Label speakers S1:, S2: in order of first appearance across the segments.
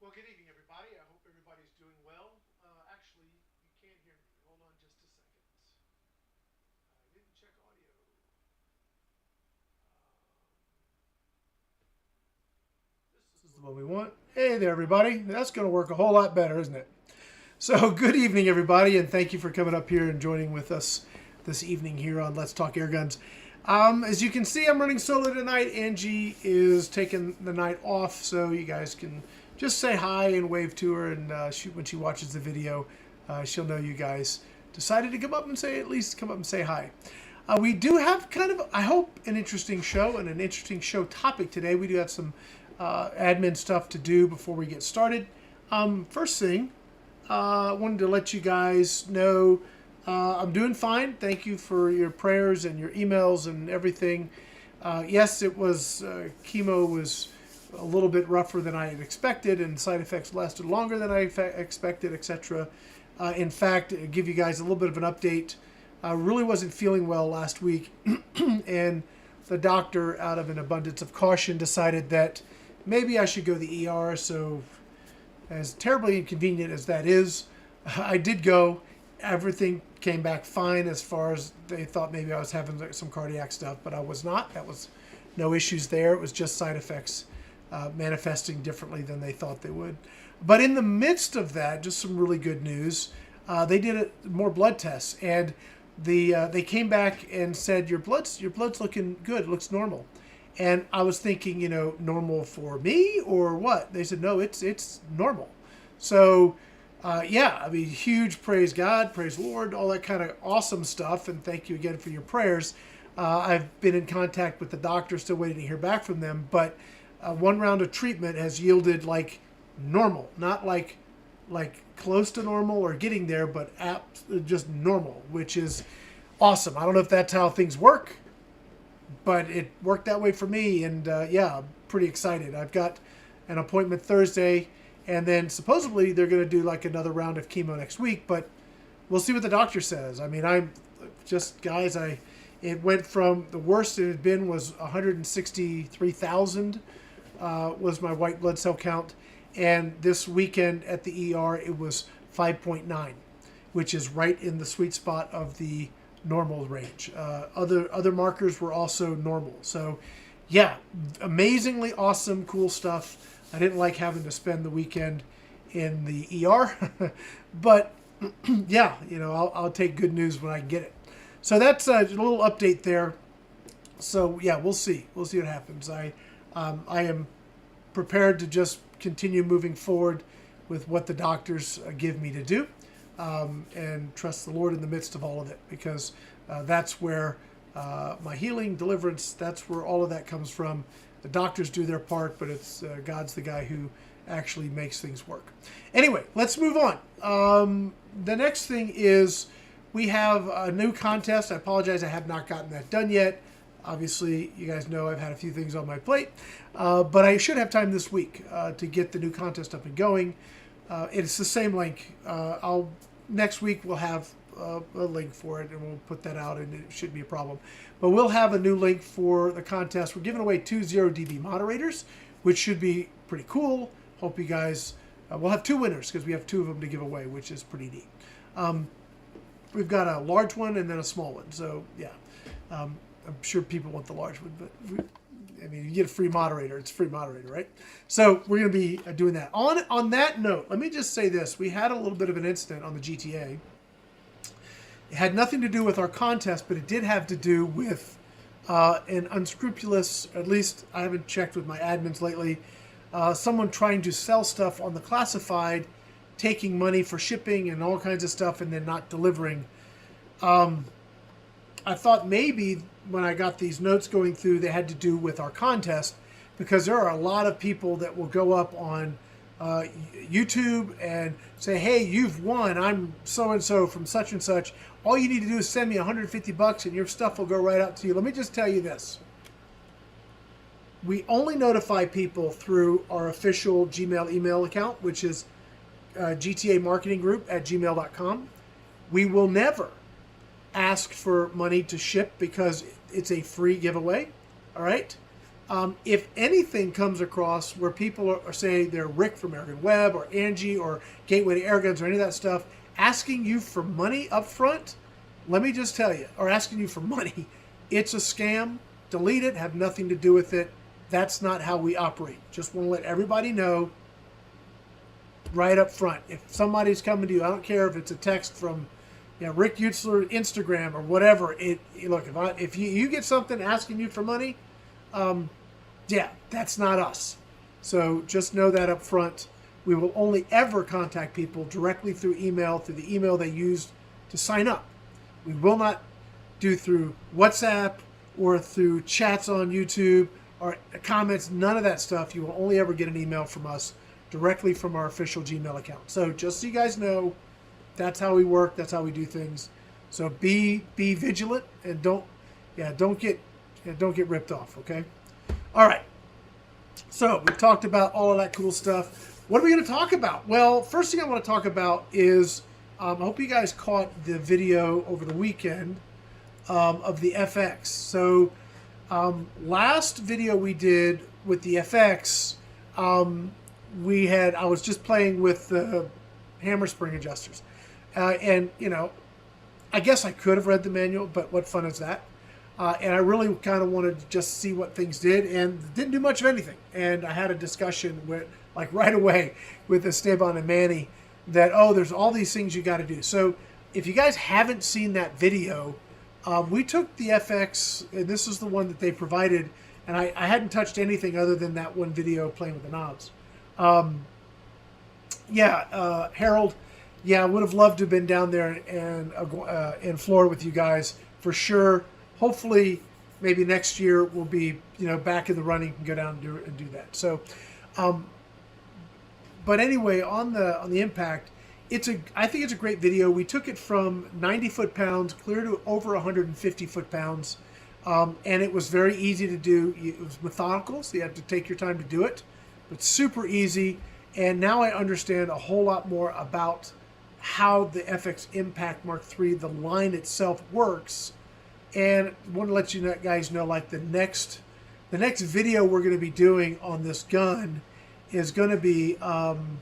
S1: Well, good evening, everybody. I hope everybody's doing well. Actually, you can't hear me. Hold on just a second. I didn't check audio. This is the one we want. Hey there, everybody. That's going to work a whole lot better, isn't it? So, good evening, everybody, and thank you for coming up here and joining with us this evening here on Let's Talk Airguns. As you can see, I'm running solo tonight. Angie is taking the night off, so you guys can just say hi and wave to her, and when she watches the video, she'll know you guys decided to come up and say hi. We do have kind of, I hope, an interesting show and an interesting show topic today. We do have some admin stuff to do before we get started. First thing, I wanted to let you guys know I'm doing fine. Thank you for your prayers and your emails and everything. Yes, it was, chemo was a little bit rougher than I had expected, and side effects lasted longer than I expected, etc. In fact, to give you guys a little bit of an update, I really wasn't feeling well last week, and the doctor, out of an abundance of caution, decided that maybe I should go to the ER. So, as terribly inconvenient as that is, I did go. Everything came back fine as far as they thought maybe I was having some cardiac stuff, but I was not. That was no issues there. It was just side effects manifesting differently than they thought they would. But in the midst of that, just some really good news. They did more blood tests, and they came back and said your blood's looking good. It looks normal. And I was thinking, normal for me or what? They said no, it's normal. So yeah, I mean, huge praise God, praise the Lord, all that kind of awesome stuff. And thank you again for your prayers. I've been in contact with the doctor, still waiting to hear back from them. But one round of treatment has yielded like normal, not like close to normal or getting there, but just normal, which is awesome. I don't know if that's how things work, but it worked that way for me. And yeah, I'm pretty excited. I've got an appointment Thursday, and then supposedly they're going to do like another round of chemo next week, but we'll see what the doctor says. I mean, I'm just, guys, it went from the worst it had been was 163,000 was my white blood cell count. And this weekend at the ER, it was 5.9, which is right in the sweet spot of the normal range. Other markers were also normal. So yeah, amazingly awesome, cool stuff. I didn't like having to spend the weekend in the ER, but yeah, I'll take good news when I get it. So that's a little update there. So yeah, we'll see what happens. I am prepared to just continue moving forward with what the doctors give me to do, and trust the Lord in the midst of all of it, because that's where my healing, deliverance, that's where all of that comes from. The doctors do their part, but it's God's the guy who actually makes things work. Anyway, let's move on. The next thing is we have a new contest. I apologize, I have not gotten that done yet. Obviously, you guys know I've had a few things on my plate, but I should have time this week to get the new contest up and going. It's the same link. Next week we'll have a link for it, and we'll put that out, and it shouldn't be a problem. But we'll have a new link for the contest. We're giving away 2 0dB moderators, which should be pretty cool. Hope you guys, we'll have 2 winners because we have 2 of them to give away, which is pretty neat. We've got a large one and then a small one. So yeah, I'm sure people want the large one, but I mean, you get a free moderator. It's a free moderator, right? So we're going to be doing that. On that note, let me just say this. We had a little bit of an incident on the GTA. It had nothing to do with our contest, but it did have to do with an unscrupulous, at least I haven't checked with my admins lately, someone trying to sell stuff on the classified, taking money for shipping and all kinds of stuff, and then not delivering. I thought maybe when I got these notes going through, they had to do with our contest, because there are a lot of people that will go up on YouTube and say, hey, you've won. I'm so-and-so from such and such. All you need to do is send me $150 and your stuff will go right out to you. Let me just tell you this. We only notify people through our official Gmail email account, which is gtamarketinggroup@gmail.com. We will never ask for money to ship because it's a free giveaway. All right. If anything comes across where people are saying they're Rick from AirgunWeb or Angie or Gateway to Airguns or any of that stuff, asking you for money up front, let me just tell you, or asking you for money, it's a scam. Delete it, have nothing to do with it. That's not how we operate. Just want to let everybody know right up front. If somebody's coming to you, I don't care if it's a text from Rick Utzler Instagram or whatever. Look, if you get something asking you for money, yeah, that's not us. So just know that up front. We will only ever contact people directly through email, through the email they used to sign up. We will not do through WhatsApp or through chats on YouTube or comments, none of that stuff. You will only ever get an email from us directly from our official Gmail account. So just so you guys know, that's how we work, that's how we do things. So be vigilant and don't get ripped off, okay? All right. So we've talked about all of that cool stuff. What are we going to talk about? Well, first thing I want to talk about is I hope you guys caught the video over the weekend of the FX. So last video we did with the FX, I was just playing with the hammer spring adjusters. And, I guess I could have read the manual, but what fun is that? And I really kind of wanted to just see what things did, and didn't do much of anything. And I had a discussion right away with Esteban and Manny that, there's all these things you got to do. So if you guys haven't seen that video, we took the FX, and this is the one that they provided, and I hadn't touched anything other than that one video playing with the knobs. Harold, I would have loved to have been down there and in Florida with you guys for sure. Hopefully, maybe next year we'll be back in the running and go down and do that. So, but anyway, on the impact, I think it's a great video. We took it from 90 foot-pounds clear to over 150 foot-pounds, and it was very easy to do. It was methodical, so you have to take your time to do it, but super easy. And now I understand a whole lot more about how the FX Impact Mark III, the line itself, works. And I want to let you guys know, like the next video we're going to be doing on this gun is going to be, I'm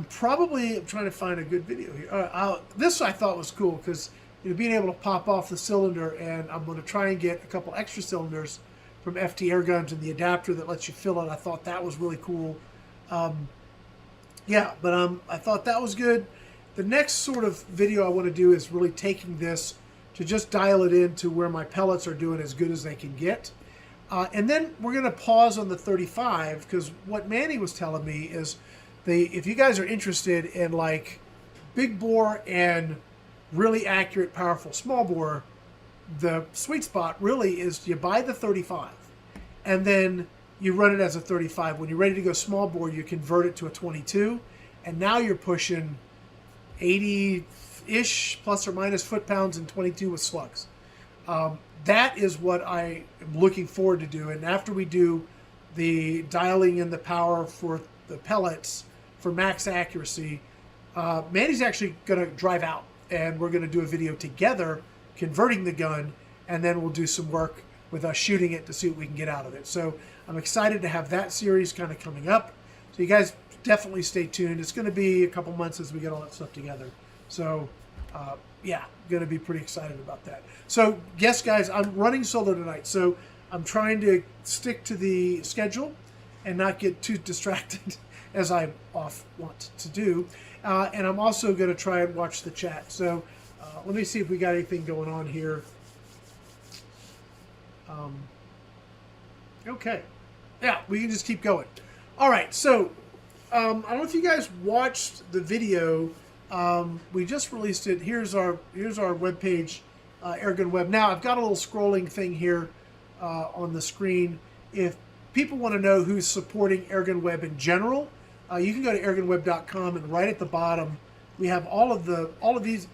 S1: trying to find a good video here. This I thought was cool because being able to pop off the cylinder, and I'm going to try and get a couple extra cylinders from FT Airguns and the adapter that lets you fill it. I thought that was really cool. I thought that was good. The next sort of video I want to do is really taking this to just dial it in to where my pellets are doing as good as they can get. And then we're going to pause on the 35, because what Manny was telling me is if you guys are interested in like big bore and really accurate, powerful small bore, the sweet spot really is you buy the 35 and then you run it as a 35. When you're ready to go small bore, you convert it to a 22, and now you're pushing 80-ish plus or minus foot-pounds and 22 with slugs. That is what I am looking forward to do. And after we do the dialing in the power for the pellets for max accuracy, Manny's actually going to drive out, and we're going to do a video together converting the gun, and then we'll do some work with us shooting it to see what we can get out of it. So I'm excited to have that series kind of coming up. So you guys definitely stay tuned. It's going to be a couple months as we get all that stuff together. So going to be pretty excited about that. So yes, guys, I'm running solo tonight. So I'm trying to stick to the schedule and not get too distracted as I want to do. And I'm also going to try and watch the chat. So let me see if we got anything going on here. Okay. Yeah, we can just keep going. All right, so I don't know if you guys watched the video. We just released it. Here's our webpage, AirgunWeb. Now, I've got a little scrolling thing here on the screen. If people want to know who's supporting AirgunWeb in general, you can go to AirgunWeb.com, and right at the bottom, we have all of these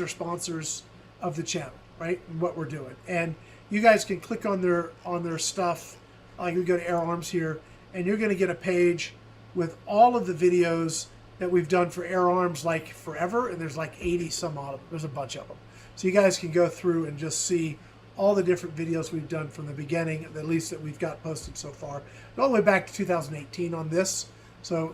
S1: are sponsors of the channel, right? And what we're doing. And you guys can click on their stuff. You go to Air Arms here, and you're going to get a page with all of the videos that we've done for Air Arms like forever, and there's like 80 some odd of them. There's a bunch of them. So you guys can go through and just see all the different videos we've done from the beginning, at least that we've got posted so far, all the way back to 2018 on this. So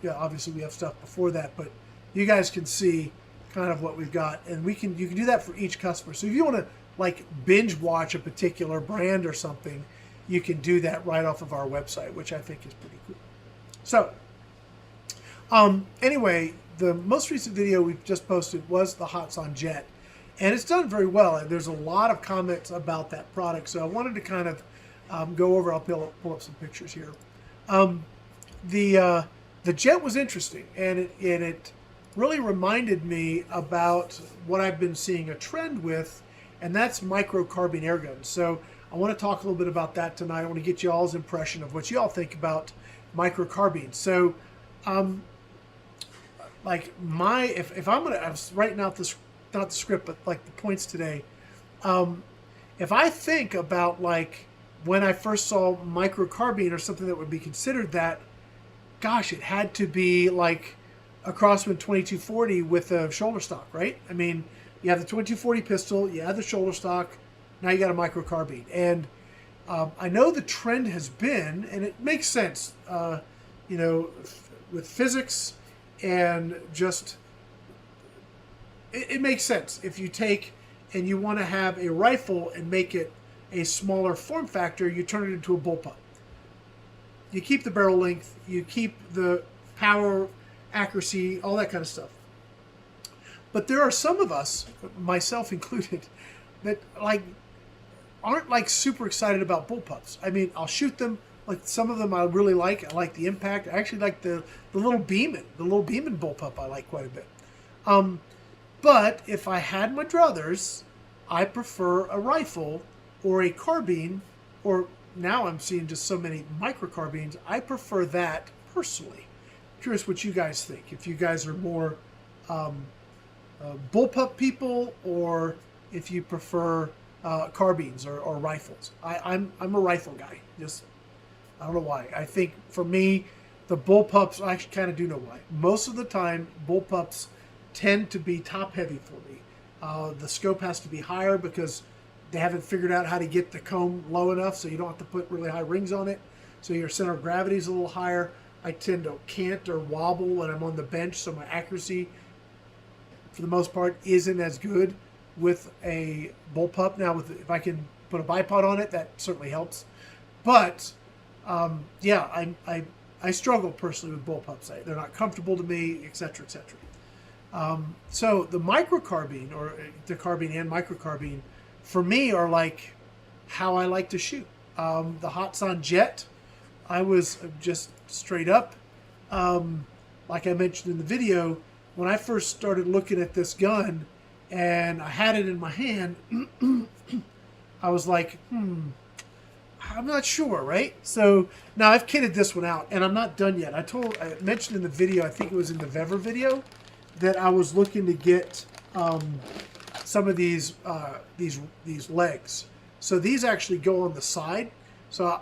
S1: obviously we have stuff before that, but you guys can see kind of what we've got, and you can do that for each customer. So if you want to like binge watch a particular brand or something, you can do that right off of our website, which I think is pretty cool. So anyway, the most recent video we've just posted was the Hatsan Jet, and it's done very well, and there's a lot of comments about that product, so I wanted to kind of go over. I'll pull up some pictures here. The Jet was interesting, and it really reminded me about what I've been seeing a trend with, and that's micro-carbine air guns. So I want to talk a little bit about that tonight. I want to get you all's impression of what you all think about micro-carbine. So like if I'm gonna, I was writing out this, not the script, but like the points today. If I think about like when I first saw micro-carbine or something that would be considered that, gosh, it had to be like a Crosman 2240 with a shoulder stock, right? I mean, you have the 2240 pistol, you have the shoulder stock, now you got a micro-carbine. And I know the trend has been, and it makes sense, you know, with physics and just, it makes sense. If you take and you want to have a rifle and make it a smaller form factor, you turn it into a bullpup. You keep the barrel length, you keep the power, accuracy, all that kind of stuff. But there are some of us, myself included, that like aren't like super excited about bullpups. I mean, I'll shoot them. Like some of them I really like. I like the impact. I actually like the little Beeman. The little Beeman bullpup I like quite a bit. But if I had my druthers, I prefer a rifle or a carbine, or now I'm seeing just so many micro-carbines. I prefer that personally. Curious what you guys think. If you guys are more bullpup people, or if you prefer carbines or rifles. I'm a rifle guy. Just, I don't know why. I think for me, the bullpups, I actually kind of do know why. Most of the time, bullpups tend to be top heavy for me. The scope has to be higher because they haven't figured out how to get the comb low enough, so you don't have to put really high rings on it. So your center of gravity is a little higher. I tend to cant or wobble when I'm on the bench, so my accuracy, for the most part, isn't as good with a bullpup. Now, if I can put a bipod on it, that certainly helps. But yeah, I struggle personally with bullpups. They're not comfortable to me, etc., etc. So the micro-carbine, or the carbine and micro-carbine, for me are like how I like to shoot. The Hatsan Jet, I was just straight up, like I mentioned in the video, when I first started looking at this gun and I had it in my hand, I was like, I'm not sure, right? So now I've kitted this one out, and I'm not done yet. I mentioned in the video, I think it was in the Vever video, that I was looking to get some of these legs. So these actually go on the side. So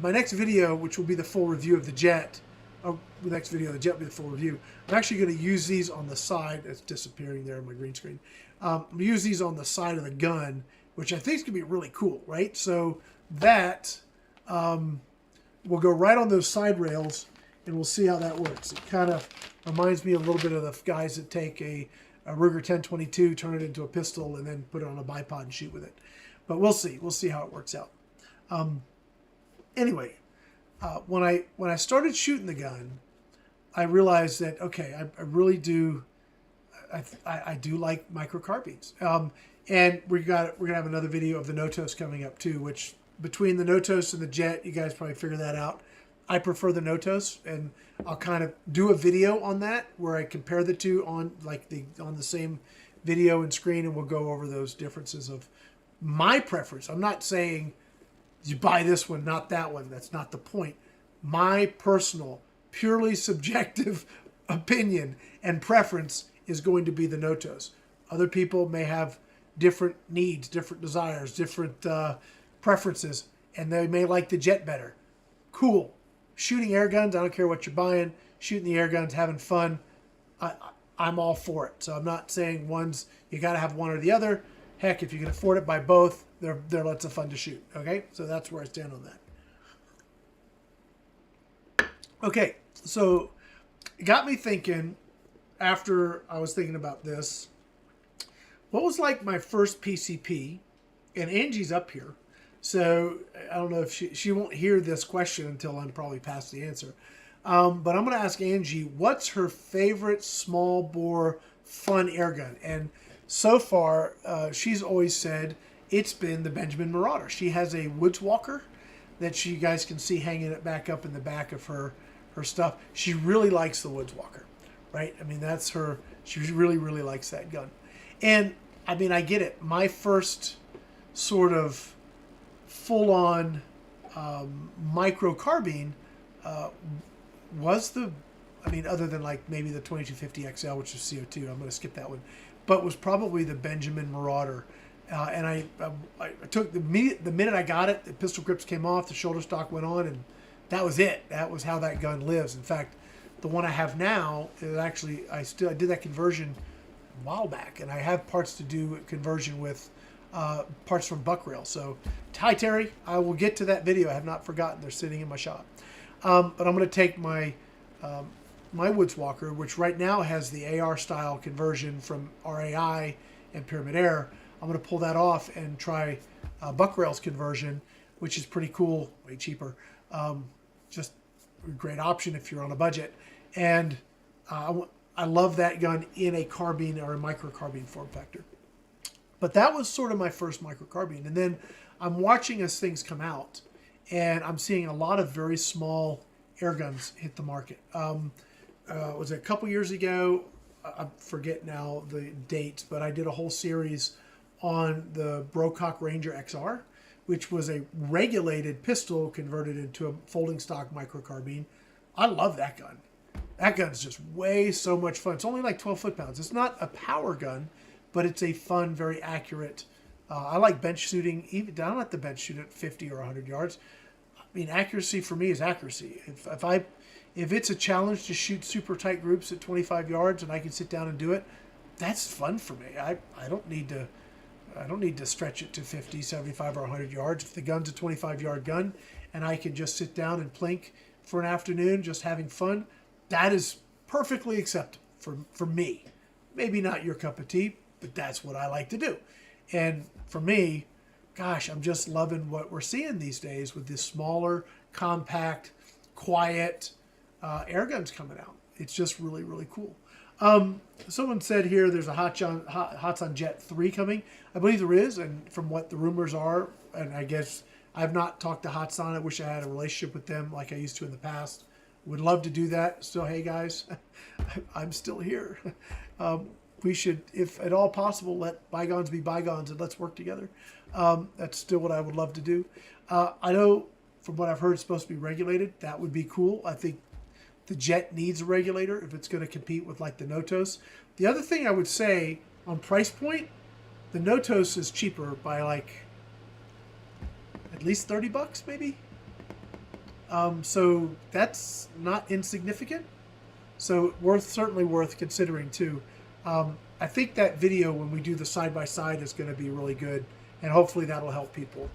S1: my next video, which will be the full review of the Jet, the next video of the Jet will be the full review. I'm actually going to use these on the side. It's disappearing there on my green screen. I'm going to use these on the side of the gun, which I think is going to be really cool, right? So that will go right on those side rails, and we'll see how that works. It kind of reminds me a little bit of the guys that take a Ruger 1022, turn it into a pistol, and then put it on a bipod and shoot with it. But we'll see. We'll see how it works out. Anyway, when I started shooting the gun, I realized that, okay, I really do, I do like micro-carbines. And we're gonna have another video of the Notos coming up too, which between the Notos and the Jet, you guys probably figure that out. I prefer the Notos, and I'll kind of do a video on that where I compare the two on the same video and screen, and we'll go over those differences of my preference. I'm not saying you buy this one, not that one. That's not the point. My personal, purely subjective opinion and preference is going to be the Notos. Other people may have different needs, different desires, different preferences, and they may like the Jet better. Cool. Shooting air guns, I don't care what you're buying. Shooting the air guns, having fun, I'm all for it. So I'm not saying you got to have one or the other. Heck, if you can afford it, buy both. They're lots of fun to shoot. Okay, so that's where I stand on that. Okay, so it got me thinking, after I was thinking about this, what was like my first PCP? And Angie's up here, so I don't know if she won't hear this question until I'm probably past the answer. But I'm going to ask Angie, what's her favorite small bore fun air gun? And so far, she's always said it's been the Benjamin Marauder. She has a Woods Walker that you guys can see hanging it back up in the back of her stuff. She really likes the Woods Walker, right? I mean, that's her. She really, really likes that gun. And I mean, I get it. My first sort of full-on micro-carbine was the, I mean, other than like maybe the 2250 XL, which is CO2, I'm going to skip that one, but was probably the Benjamin Marauder. And I took the minute I got it, the pistol grips came off, the shoulder stock went on, and that was it. That was how that gun lives. In fact, the one I have now is actually, I did that conversion a while back, and I have parts to do conversion with parts from buck rail. So, hi Terry, I will get to that video. I have not forgotten. They're sitting in my shop. But I'm going to take my my Woods Walker, which right now has the AR style conversion from RAI and Pyramid Air. I'm going to pull that off and try buck rails conversion, which is pretty cool, way cheaper. Just a great option if you're on a budget. And I love that gun in a carbine or a micro-carbine form factor. But that was sort of my first micro-carbine. And then I'm watching as things come out, and I'm seeing a lot of very small air guns hit the market. Was it a couple years ago? I forget now the dates, but I did a whole series on the Brocock Ranger XR, which was a regulated pistol converted into a folding stock micro-carbine. I love that gun. That gun's just way so much fun. It's only like 12 foot-pounds. It's not a power gun, but it's a fun, very accurate. I like bench shooting. Even I don't have to bench shoot at 50 or 100 yards. I mean, accuracy for me is accuracy. If it's a challenge to shoot super tight groups at 25 yards and I can sit down and do it, that's fun for me. I don't need to stretch it to 50, 75, or 100 yards. If the gun's a 25-yard gun and I can just sit down and plink for an afternoon just having fun, that is perfectly acceptable for me. Maybe not your cup of tea, but that's what I like to do. And for me, gosh, I'm just loving what we're seeing these days with this smaller, compact, quiet air guns coming out. It's just really, really cool. Someone said here there's a Hatsan Jet 3 coming. I believe there is, and from what the rumors are, and I guess I've not talked to Hatsan. I wish I had a relationship with them like I used to in the past. Would love to do that. Still, hey guys, I'm still here. We should, if at all possible, let bygones be bygones and let's work together. That's still what I would love to do. I know from what I've heard it's supposed to be regulated. That would be cool. I think the Jet needs a regulator if it's going to compete with like the Notos. The other thing I would say on price point, the Notos is cheaper by like at least 30 bucks maybe. So that's not insignificant. So certainly worth considering too. I think that video when we do the side-by-side is going to be really good, and hopefully that'll help people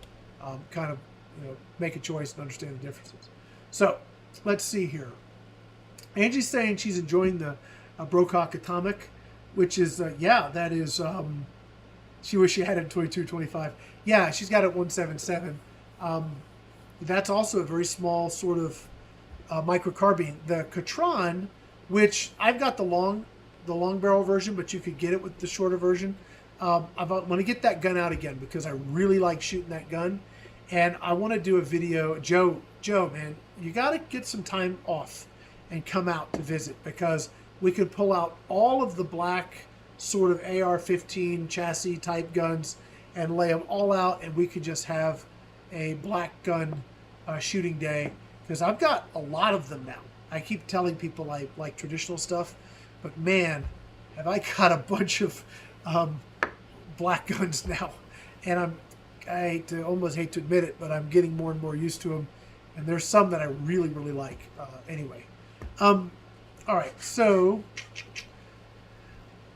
S1: kind of make a choice and understand the differences. So let's see here. Angie's saying she's enjoying the Brocock Atomic, which is, yeah, that is, she wished she had it in 2225. Yeah, she's got it 177. That's also a very small sort of micro-carbine. The Catron, which I've got the long barrel version, but you could get it with the shorter version. I want to get that gun out again because I really like shooting that gun. And I want to do a video. Joe, man, you got to get some time off and come out to visit because we could pull out all of the black sort of AR-15 chassis type guns and lay them all out, and we could just have a black gun shooting day because I've got a lot of them now. I keep telling people I like traditional stuff, but man, have I got a bunch of black guns now. And I almost hate to admit it, but I'm getting more and more used to them. And there's some that I really, really like. Anyway. All right, so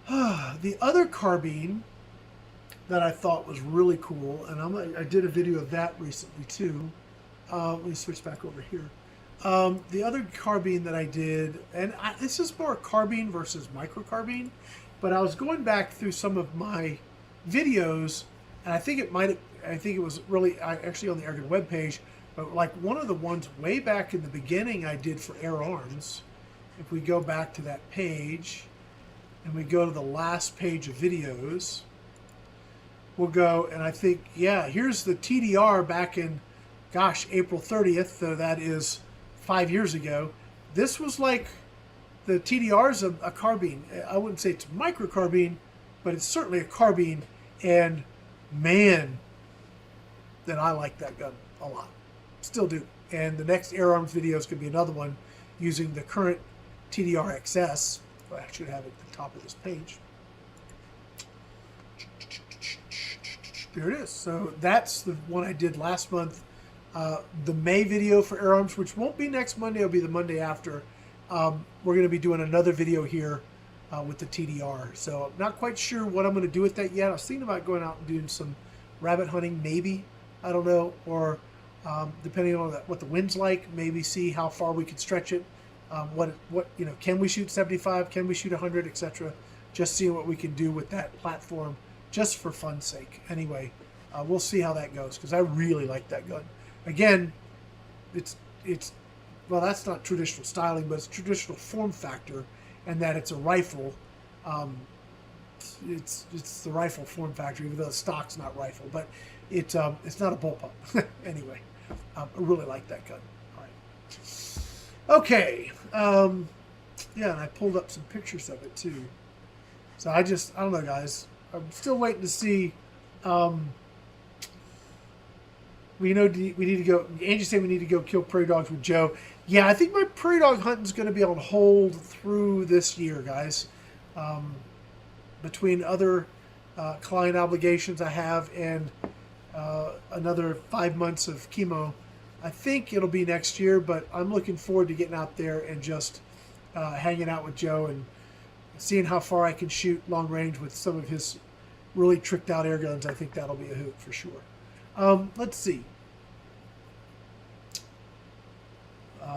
S1: the other carbine that I thought was really cool, and I did a video of that recently too. Let me switch back over here. The other carbine that I did, and this is more carbine versus micro-carbine, but I was going back through some of my videos, and I think it was really actually on the Airgun web page, but like one of the ones way back in the beginning I did for Air Arms. If we go back to that page, and we go to the last page of videos, we'll go, and I think, yeah, here's the TDR back in, gosh, April 30th, so that is 5 years ago. This was like, the TDR is a carbine. I wouldn't say it's micro-carbine, but it's certainly a carbine, and man, that I like that gun a lot. Still do. And the next Air Arms video is going to be another one using the current TDR XS. I should have it at the top of this page. There it is. So that's the one I did last month. The May video for Air Arms, which won't be next Monday, it'll be the Monday after. We're going to be doing another video here with the TDR. So I'm not quite sure what I'm going to do with that yet. I was thinking about going out and doing some rabbit hunting, maybe. I don't know. Or depending on what the wind's like, maybe see how far we can stretch it. Can we shoot 75? Can we shoot 100, etc.? Just seeing what we can do with that platform, just for fun's sake. Anyway, we'll see how that goes, because I really like that gun. Again, it's well, that's not traditional styling, but it's traditional form factor, and that it's a rifle. It's the rifle form factor, even though the stock's not rifle, but it's not a bullpup. Anyway, I really like that gun. All right. Okay. Yeah, and I pulled up some pictures of it too. So I don't know, guys. I'm still waiting to see. We need to go. Angie said we need to go kill prairie dogs with Joe. Yeah, I think my prairie dog hunting is going to be on hold through this year, guys. Between other client obligations I have and another 5 months of chemo, I think it'll be next year. But I'm looking forward to getting out there and just hanging out with Joe and seeing how far I can shoot long range with some of his really tricked out air guns. I think that'll be a hoot for sure. Let's see.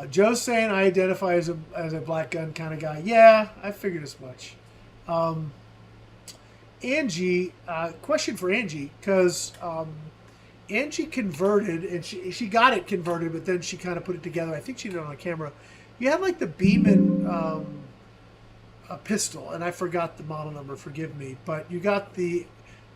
S1: Joe's saying I identify as a black gun kind of guy. Yeah, I figured as much. Angie, question for Angie, because Angie converted, and she got it converted, but then she kind of put it together. I think she did it on camera. You have like the Beeman a pistol, and I forgot the model number, forgive me, but you got the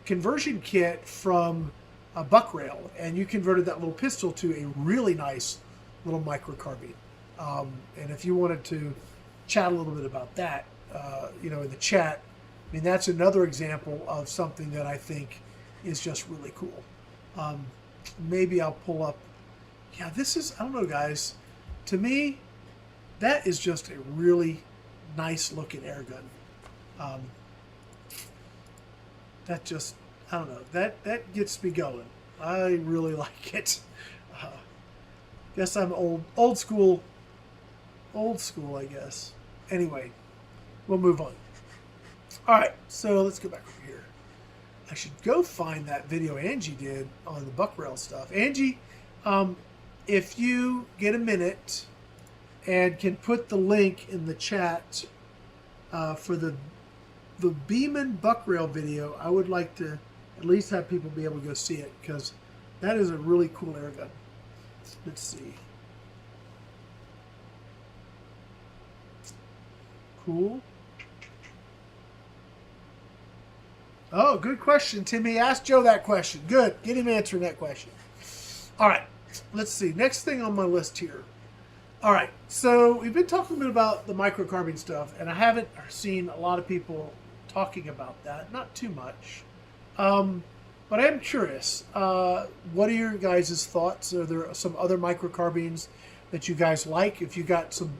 S1: conversion kit from a buck rail, and you converted that little pistol to a really nice little micro-carbine. And if you wanted to chat a little bit about that, in the chat, I mean, that's another example of something that I think is just really cool. Maybe I'll pull up. Yeah, this is, I don't know, guys. To me, that is just a really nice looking air gun. That just, I don't know, that gets me going. I really like it. Guess I'm old school, I guess. Anyway, we'll move on. All right, so let's go back over here. I should go find that video Angie did on the buck rail stuff. Angie, if you get a minute and can put the link in the chat for the Beeman buck rail video, I would like to at least have people be able to go see it, because that is a really cool air gun. Let's see. Cool. Oh, good question, Timmy. Ask Joe that question. Good. Get him answering that question. All right. Let's see. Next thing on my list here. All right. So we've been talking a bit about the micro-carbine stuff, and I haven't seen a lot of people talking about that. Not too much. But I am curious. What are your guys' thoughts? Are there some other micro-carbines that you guys like? If you got some,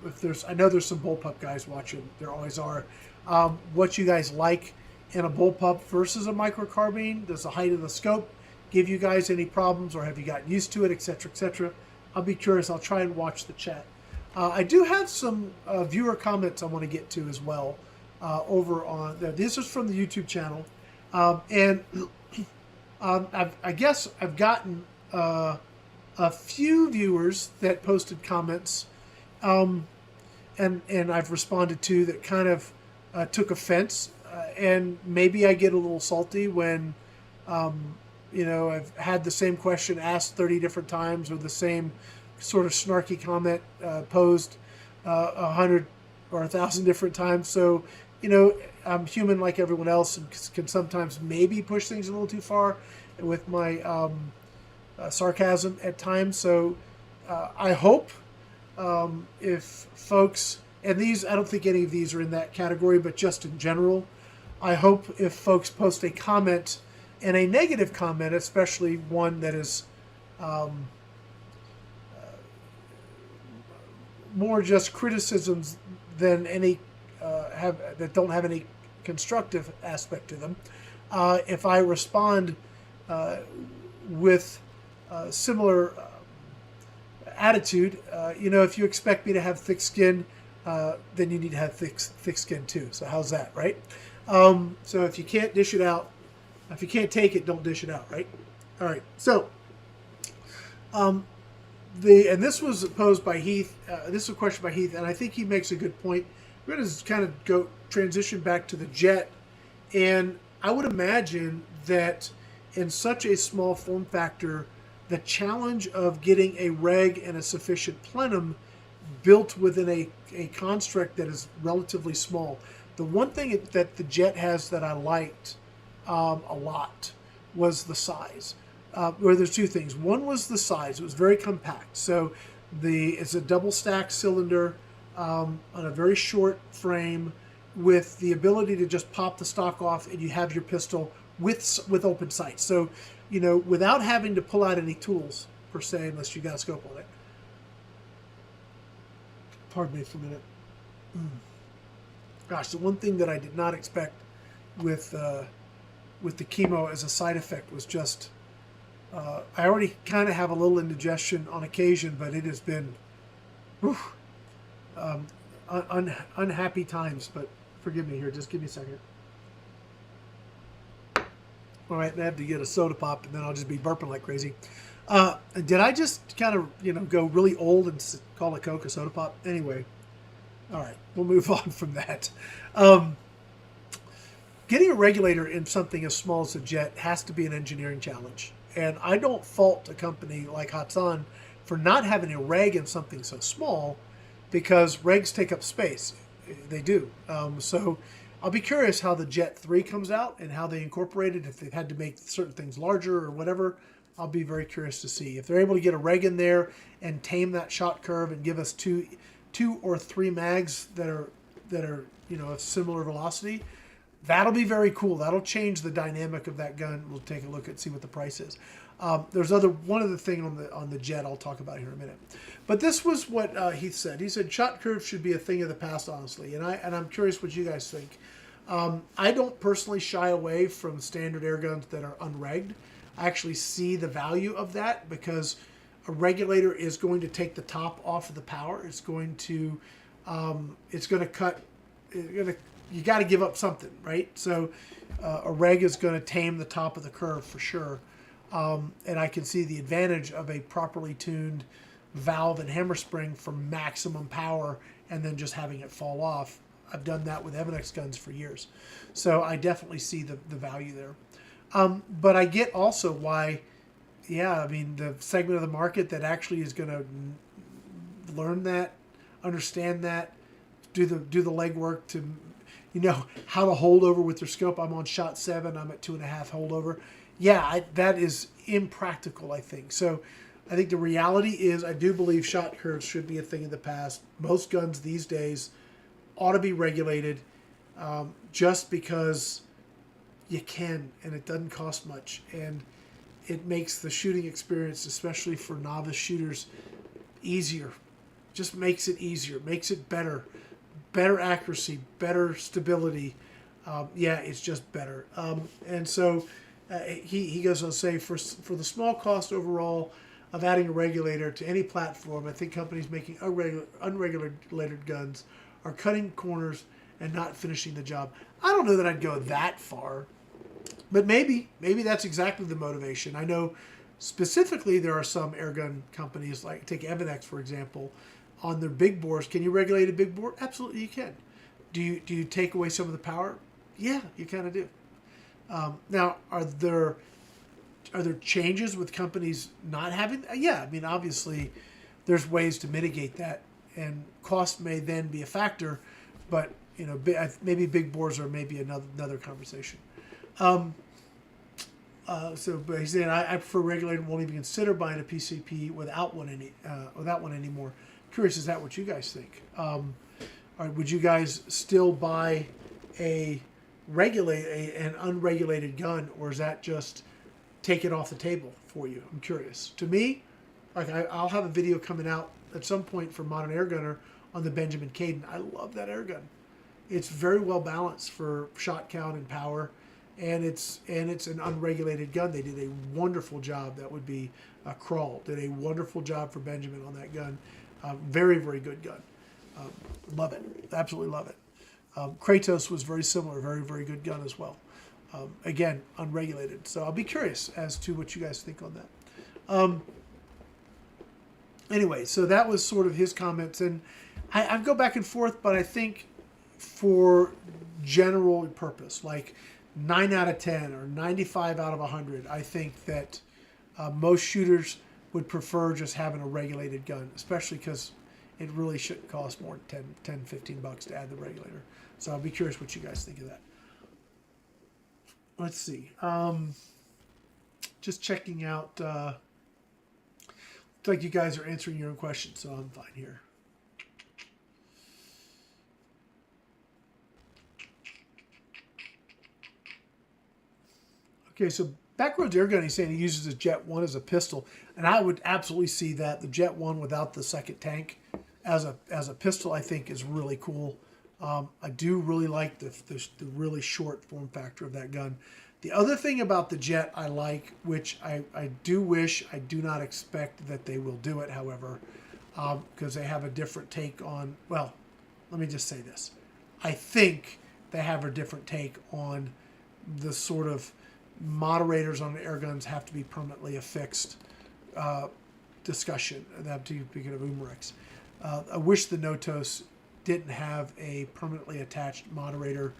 S1: I know there's some bullpup guys watching. There always are. What you guys like in a bullpup versus a micro-carbine? Does the height of the scope give you guys any problems, or have you gotten used to it, etc., etc.? I'll be curious. I'll try and watch the chat. I do have some viewer comments I want to get to as well over on. This is from the YouTube channel, and I guess I've gotten a few viewers that posted comments, and I've responded to that kind of took offense, and maybe I get a little salty when I've had the same question asked 30 different times, or the same sort of snarky comment posed 100 or 1,000 different times. So, I'm human like everyone else, and can sometimes maybe push things a little too far with my sarcasm at times. So I hope if folks, and these, I don't think any of these are in that category, but just in general, I hope if folks post a comment, and a negative comment, especially one that is more just criticisms than any that don't have any constructive aspect to them. If I respond with similar attitude, if you expect me to have thick skin, then you need to have thick skin too. So how's that, right? So if you can't dish it out, if you can't take it, don't dish it out, right? All right. So and this was posed by Heath. This is a question by Heath, and I think he makes a good point. We're going to kind of transition back to the Jet, and I would imagine that in such a small form factor, the challenge of getting a reg and a sufficient plenum built within a construct that is relatively small. The one thing that the Jet has that I liked a lot was the size. Where there's two things. One was the size. It was very compact. So it's a double stack cylinder on a very short frame with the ability to just pop the stock off, and you have your pistol with open sights. So, without having to pull out any tools per se, unless you got a scope on it. Pardon me for a minute. Gosh, the one thing that I did not expect with the chemo as a side effect was just I already kind of have a little indigestion on occasion, but it has been unhappy times. But forgive me here, just give me a second. All right, I have to get a soda pop, and then I'll just be burping like crazy. Did I just kind of go really old and call a Coke a soda pop? Anyway, all right, we'll move on from that. Getting a regulator in something as small as a Jet has to be an engineering challenge. And I don't fault a company like Hatsan for not having a reg in something so small, because regs take up space. They do. So I'll be curious how the Jet 3 comes out and how they incorporate it, if they've had to make certain things larger or whatever. I'll be very curious to see. If they're able to get a reg in there and tame that shot curve and give us two or three mags that are of similar velocity, that'll be very cool. That'll change the dynamic of that gun. We'll take a look at see what the price is. There's one other thing on the Jet I'll talk about here in a minute. But this was what Heath said. He said shot curves should be a thing of the past, honestly. And I'm curious what you guys think. I don't personally shy away from standard air guns that are unregged. I actually see the value of that, because a regulator is going to take the top off of the power. It's going to cut. You got to give up something, right? So a reg is going to tame the top of the curve for sure. And I can see the advantage of a properly tuned valve and hammer spring for maximum power, and then just having it fall off. I've done that with Umarex guns for years. So I definitely see the value there. But I get also why, the segment of the market that actually is going to learn that, understand that, do the legwork to, how to hold over with their scope. I'm on shot 7. I'm at 2.5 holdover. That is impractical, I think. So I think the reality is I do believe shot curves should be a thing of the past. Most guns these days ought to be regulated just because you can, and it doesn't cost much. And it makes the shooting experience, especially for novice shooters, easier. Just makes it easier, makes it better. Better accuracy, better stability. It's just better. And so he goes on to say, for the small cost overall of adding a regulator to any platform, I think companies making unregulated guns are cutting corners and not finishing the job. I don't know that I'd go that far, But maybe that's exactly the motivation. I know specifically there are some airgun companies, like take Evanex for example, on their big bores. Can you regulate a big bore? Absolutely, you can. Do you take away some of the power? Yeah, you kind of do. Now, are there changes with companies not having? Yeah, I mean, obviously, there's ways to mitigate that, and cost may then be a factor, but you know, maybe big bores are maybe another conversation. But he's saying I prefer regulated. Won't even consider buying a PCP without one anymore. Curious, is that what you guys think? Would you guys still buy an unregulated gun, or is that just take it off the table for you? I'm curious. To me, like I'll have a video coming out at some point for Modern Air Gunner on the Benjamin Caden. I love that air gun. It's very well balanced for shot count and power, and it's an unregulated gun. They did a wonderful job. That would be Crawl did a wonderful job for Benjamin on that gun. Very, very good gun. Love it. Absolutely love it. Kratos was very similar. Very, very good gun as well. Again, unregulated. So I'll be curious as to what you guys think on that. Anyway, so that was sort of his comments. And I go back and forth, but I think for general purpose, like 9 out of 10 or 95 out of 100, I think that most shooters would prefer just having a regulated gun, especially because it really shouldn't cost more than 10, 15 bucks to add the regulator. So I'll be curious what you guys think of that. Let's see. Just checking out. Looks like you guys are answering your own questions, so I'm fine here. Okay, so Backroads Airgun, he's saying he uses a Jet 1 as a pistol, and I would absolutely see that. The Jet 1 without the second tank as a pistol, I think, is really cool. I do really like the really short form factor of that gun. The other thing about the Jet I like, which I do wish, I do not expect that they will do it, however, because they have a different take on, well, let me just say this. I think they have a different take on the sort of moderators on the air guns have to be permanently affixed discussion. That speaking of Umarex. I wish the Notos didn't have a permanently attached moderator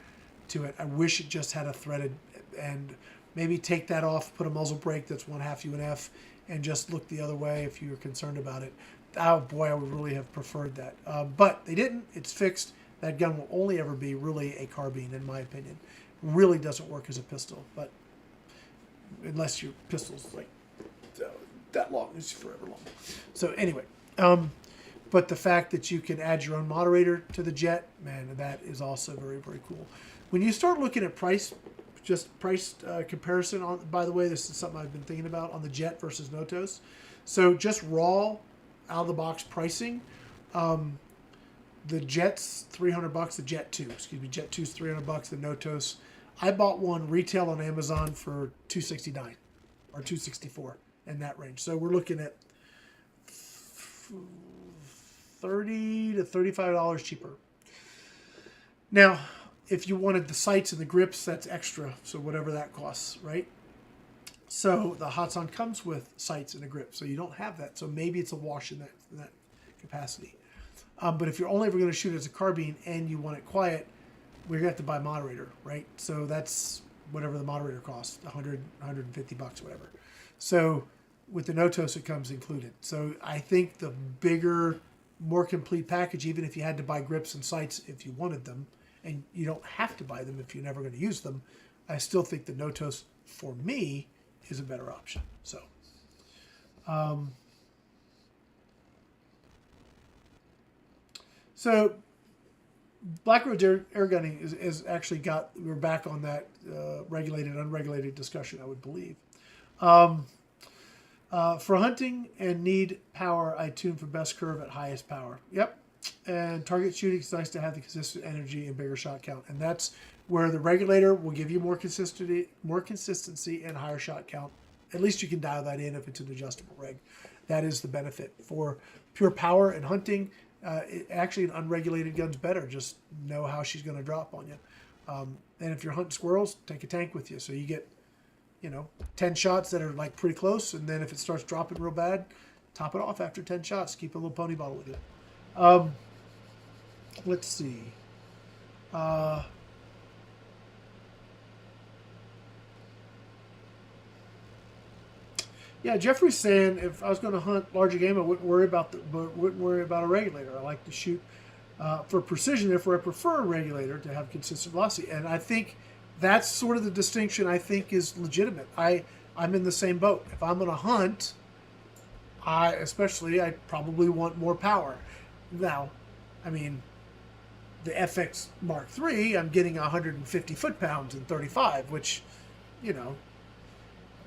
S1: to it. I wish it just had a threaded, and maybe take that off, put a muzzle brake that's 1/2 UNF, and just look the other way if you're concerned about it. Oh boy, I would really have preferred that. But they didn't. It's fixed. That gun will only ever be really a carbine, in my opinion. Really doesn't work as a pistol, but unless your pistol's like that long, it's forever long. So anyway, but the fact that you can add your own moderator to the Jet, man, that is also very, very cool. When you start looking at price comparison, on, by the way, this is something I've been thinking about on the Jet versus Notos. So just raw out of the box pricing, the Jet's $300, the Jet 2, excuse me, Jet 2's $300, the Notos. I bought one retail on Amazon for $269 or $264 in that range. So we're looking at $30 to $35 cheaper. Now, if you wanted the sights and the grips, that's extra. So whatever that costs, right? So the Hatsan comes with sights and a grip, so you don't have that. So maybe it's a wash in that capacity. But if you're only ever going to shoot as a carbine and you want it quiet, we're going to have to buy a moderator, right? So that's whatever the moderator costs, 100, 150 bucks, whatever. So with the Notos, it comes included. So I think the bigger, more complete package, even if you had to buy grips and sights if you wanted them, and you don't have to buy them if you're never going to use them, I still think the Notos, for me, is a better option. So, Blackroads air gunning is actually got, we're back on that regulated, unregulated discussion, I would believe. For hunting and need power, I tune for best curve at highest power. Yep. And target shooting, it's nice to have the consistent energy and bigger shot count. And that's where the regulator will give you more consistency and higher shot count. At least you can dial that in if it's an adjustable reg. That is the benefit. For pure power and hunting, actually an unregulated gun's better. Just know how she's going to drop on you. And if you're hunting squirrels, take a tank with you. So you get 10 shots that are like pretty close, and then if it starts dropping real bad, top it off after 10 shots. Keep a little pony bottle with you. Let's see. Yeah, Jeffrey's saying if I was going to hunt larger game, I wouldn't worry about a regulator. I like to shoot for precision. Therefore, I prefer a regulator to have consistent velocity. And I think that's sort of the distinction I think is legitimate. I'm in the same boat. If I'm going to hunt, I probably want more power. Now, I mean, the FX Mark III, I'm getting 150 foot-pounds in 35, which,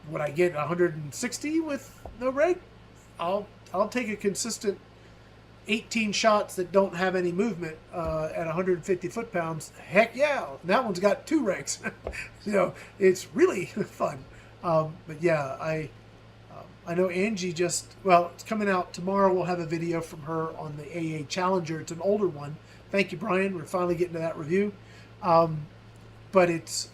S1: would I get 160 with no reg? I'll take a consistent 18 shots that don't have any movement at 150 foot-pounds. Heck yeah, that one's got 2 regs. It's really fun. But yeah, I know Angie it's coming out tomorrow. We'll have a video from her on the AA Challenger. It's an older one. Thank you, Brian. We're finally getting to that review. But it's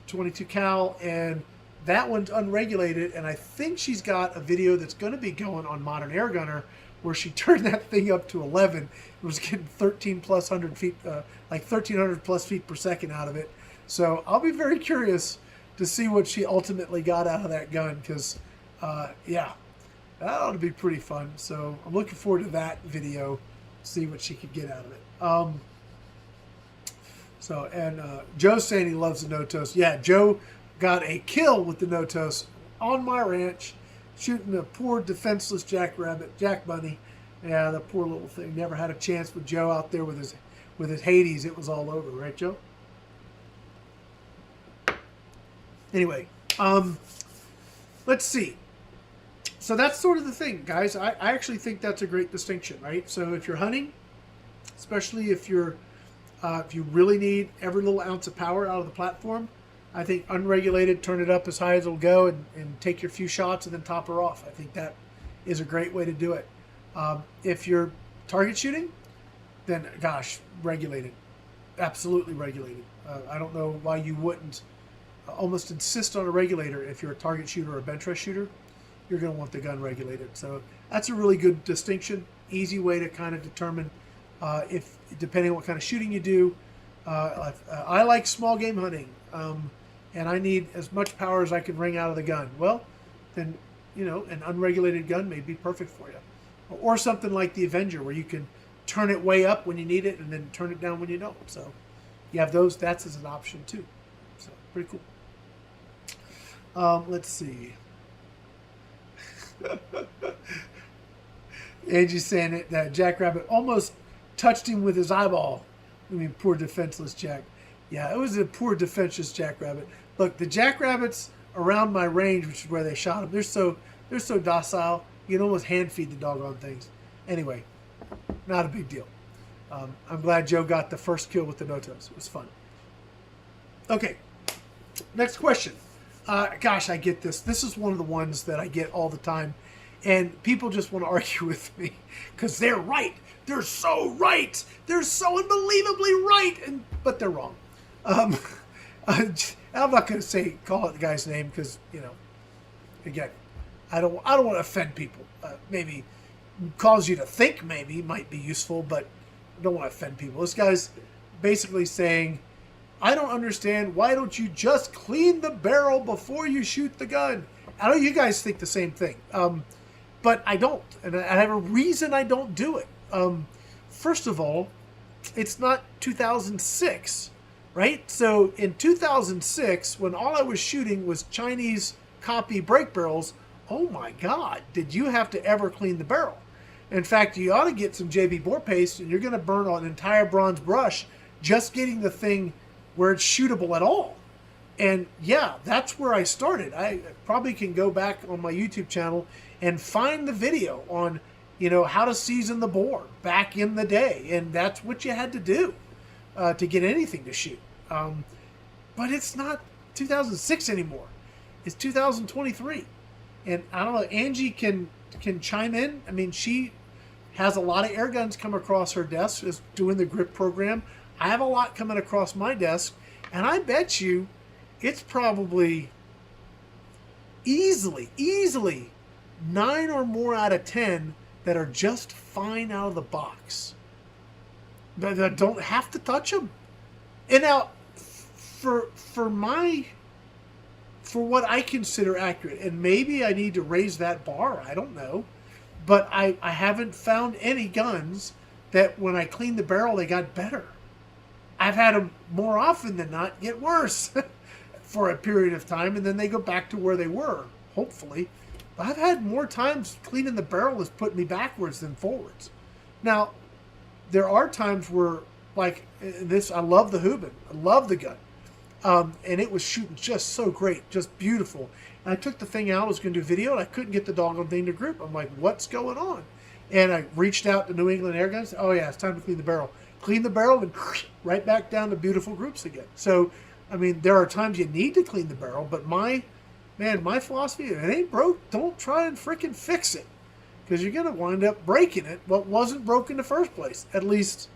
S1: 22 cal, and that one's unregulated, and I think she's got a video that's going to be going on Modern Air Gunner where she turned that thing up to 11. It was getting 1,300 feet, like 1,300 plus feet per second out of it. So I'll be very curious to see what she ultimately got out of that gun, because, yeah, that ought to be pretty fun. So I'm looking forward to that video, see what she could get out of it. Joe's saying he loves the Notos. Yeah, Joe got a kill with the Notos on my ranch, shooting a poor defenseless Jack Bunny. Yeah, the poor little thing never had a chance with Joe out there with his Hades. It was all over, right, Joe? Anyway, let's see. So that's sort of the thing, guys. I actually think that's a great distinction, right? So if you're hunting, especially if you really need every little ounce of power out of the platform, I think unregulated, turn it up as high as it'll go, and take your few shots and then top her off. I think that is a great way to do it. If you're target shooting, then gosh, regulated. Absolutely regulated. I don't know why you wouldn't almost insist on a regulator. If you're a target shooter or a bench rest shooter, you're going to want the gun regulated. So that's a really good distinction. Easy way to kind of determine if, depending on what kind of shooting you do. I like small game hunting. And I need as much power as I can wring out of the gun. Well, then, an unregulated gun may be perfect for you. Or something like the Avenger, where you can turn it way up when you need it and then turn it down when you don't. So you have those. That's as an option too. So pretty cool. Let's see. Angie's saying that Jackrabbit almost touched him with his eyeball. I mean, poor defenseless Jack. Yeah, it was a poor defenseless Jackrabbit. Look, the Jackrabbits around my range, which is where they shot him, they're so docile. You can almost hand feed the doggone things. Anyway, not a big deal. I'm glad Joe got the first kill with the Notos. It was fun. Okay, next question. Gosh, I get this. This is one of the ones that I get all the time. And people just want to argue with me because they're right. They're so right. They're so unbelievably right. But they're wrong. I'm not going to call it the guy's name because, again, I don't want to offend people. Maybe cause you to think maybe might be useful, but I don't want to offend people. This guy's basically saying, I don't understand. Why don't you just clean the barrel before you shoot the gun? I know you guys think the same thing, but I don't. And I have a reason I don't do it. First of all, it's not 2006, right? So in 2006, when all I was shooting was Chinese copy brake barrels, oh my God, did you have to ever clean the barrel? In fact, you ought to get some JB bore paste, and you're going to burn an entire bronze brush just getting the thing where it's shootable at all. And yeah, that's where I started. I probably can go back on my YouTube channel and find the video on, how to season the bore back in the day. And that's what you had to do to get anything to shoot. But it's not 2006 anymore. It's 2023. And I don't know, Angie can chime in. I mean, she has a lot of air guns come across her desk, is doing the grip program. I have a lot coming across my desk, and I bet you it's probably easily 9 or more out of 10 that are just fine out of the box. That don't have to touch them. And now, for what I consider accurate, and maybe I need to raise that bar, I don't know, but I haven't found any guns that when I cleaned the barrel, they got better. I've had them more often than not get worse for a period of time, and then they go back to where they were, hopefully. But I've had more times cleaning the barrel has put me backwards than forwards. Now, there are times where, like this, I love the Hubin. I love the gun. And it was shooting just so great, just beautiful. And I took the thing out, I was going to do video, and I couldn't get the doggone thing to grip. I'm like, what's going on? And I reached out to New England Airguns. Oh, yeah, it's time to clean the barrel. Clean the barrel and right back down to beautiful groups again. So, I mean, there are times you need to clean the barrel, but my philosophy, if it ain't broke, don't try and freaking fix it. Because you're going to wind up breaking it, what wasn't broken in the first place. At least,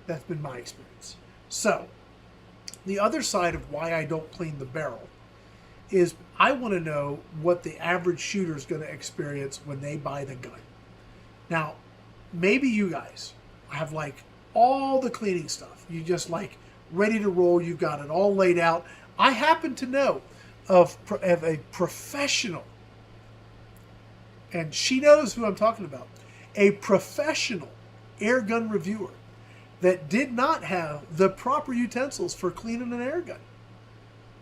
S1: that's been my experience. So, the other side of why I don't clean the barrel is I want to know what the average shooter is going to experience when they buy the gun. Now, maybe you guys have like all the cleaning stuff. You just like ready to roll. You've got it all laid out. I happen to know of a professional, and she knows who I'm talking about, a professional air gun reviewer that did not have the proper utensils for cleaning an air gun.